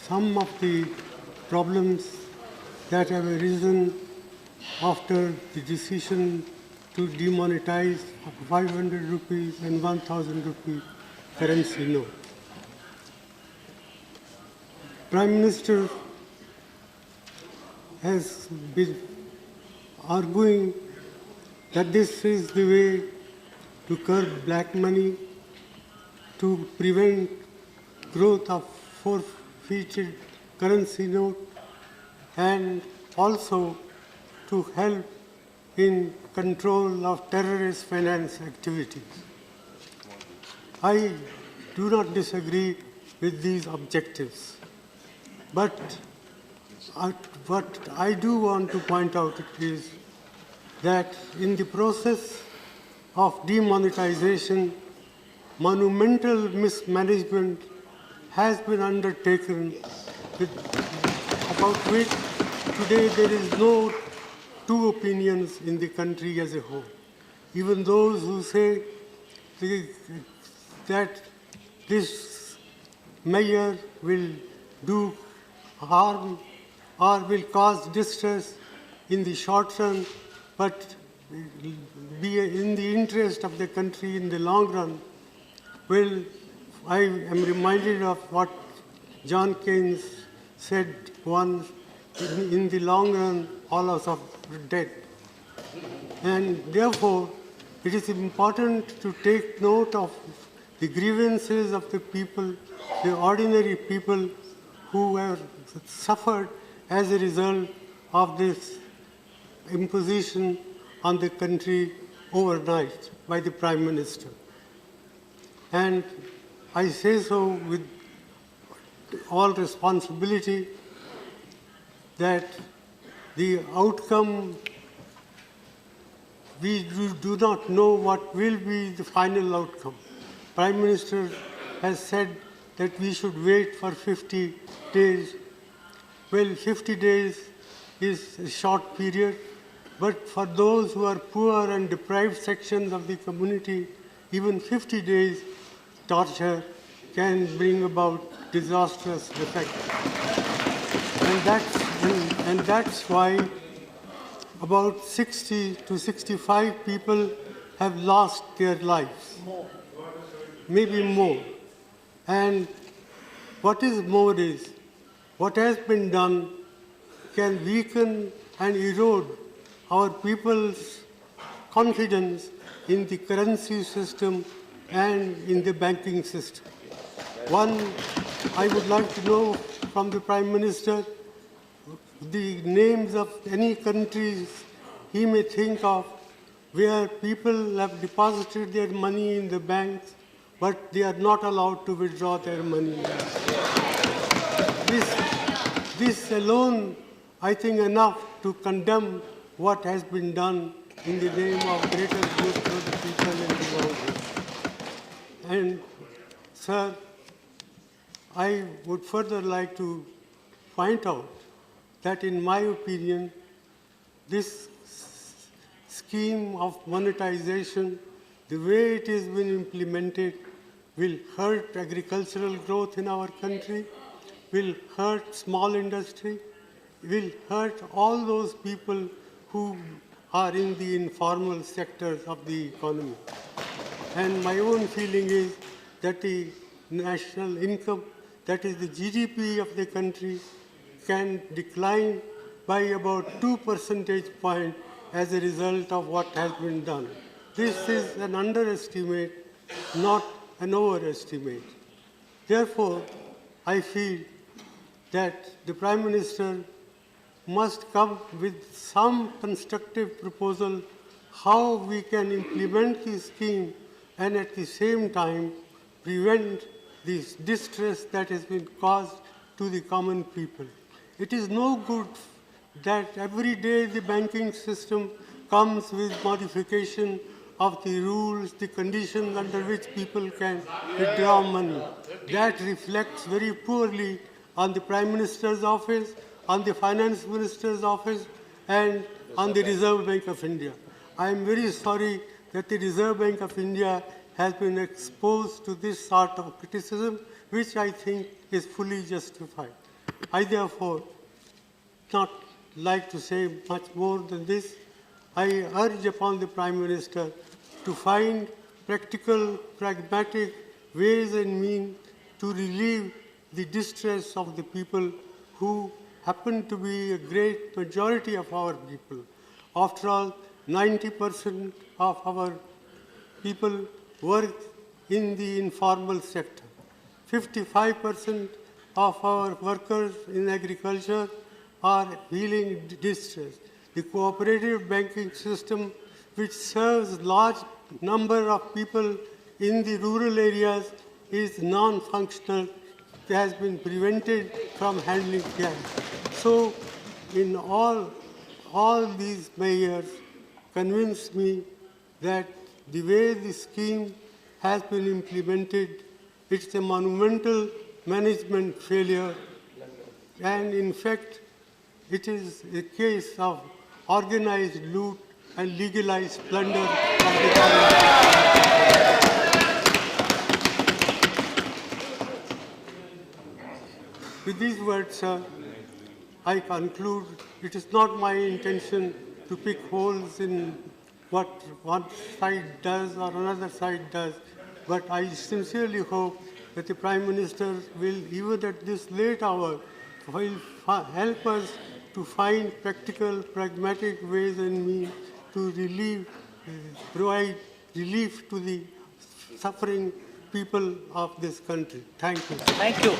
some of the problems that have arisen after the decision to demonetize 500 rupees and 1000 rupee currency note. Prime Minister has been arguing that this is the way to curb black money, to prevent growth of forfeited currency note, and also to help in control of terrorist finance activities. I do not disagree with these objectives, but what I do want to point out is that in the process of demonetization, monumental mismanagement has been undertaken, about which today there is no two opinions in the country as a whole. Even those who say that this measure will do harm or will cause distress in the short run, but be in the interest of the country in the long run. Well, I am reminded of what John Keynes said once, in the long run, all of us are dead. And therefore, it is important to take note of the grievances of the people, the ordinary people who have suffered as a result of this imposition on the country overnight by the Prime Minister. And I say so with all responsibility that the outcome, we do not know what will be the final outcome. Prime Minister has said that we should wait for 50 days. Well, 50 days is a short period, but for those who are poor and deprived sections of the community, even 50 days torture can bring about disastrous effect. And that's why about 60 to 65 people have lost their lives, maybe more. And what is more is, what has been done can weaken and erode our people's confidence in the currency system and in the banking system. One, I would like to know from the Prime Minister the names of any countries he may think of where people have deposited their money in the banks, but they are not allowed to withdraw their money. This alone, I think, enough to condemn what has been done in the name of greater good for the people in the long run. And, sir, I would further like to point out that, in my opinion, this scheme of monetization, the way it has been implemented, will hurt agricultural growth in our country, will hurt small industry, will hurt all those people who are in the informal sectors of the economy. And my own feeling is that the national income, that is the GDP of the country, can decline by about 2 percentage points as a result of what has been done. This is an underestimate, not an overestimate. Therefore, I feel that the Prime Minister must come with some constructive proposal how we can implement the scheme and at the same time prevent this distress that has been caused to the common people. It is no good that every day the banking system comes with modification of the rules, the conditions under which people can withdraw money. That reflects very poorly on the Prime Minister's office, on the Finance Minister's office, and on the Reserve Bank of India. I am very sorry that the Reserve Bank of India has been exposed to this sort of criticism, which I think is fully justified. I therefore not like to say much more than this. I urge upon the Prime Minister to find practical, pragmatic ways and means to relieve the distress of the people who happen to be a great majority of our people. After all, 90% of our people work in the informal sector. 55% of our workers in agriculture are feeling distress. The cooperative banking system, which serves large number of people in the rural areas, is non-functional, has been prevented from handling cash. So, in all these measures convince me that the way the scheme has been implemented, it's a monumental management failure, and in fact, it is a case of organized loot and legalized plunder of the government. With these words, sir, I conclude it is not my intention to pick holes in what one side does or another side does, but I sincerely hope that the Prime Minister will, even at this late hour, will help us to find practical, pragmatic ways and means to provide relief to the suffering people of this country. Thank you. Thank you.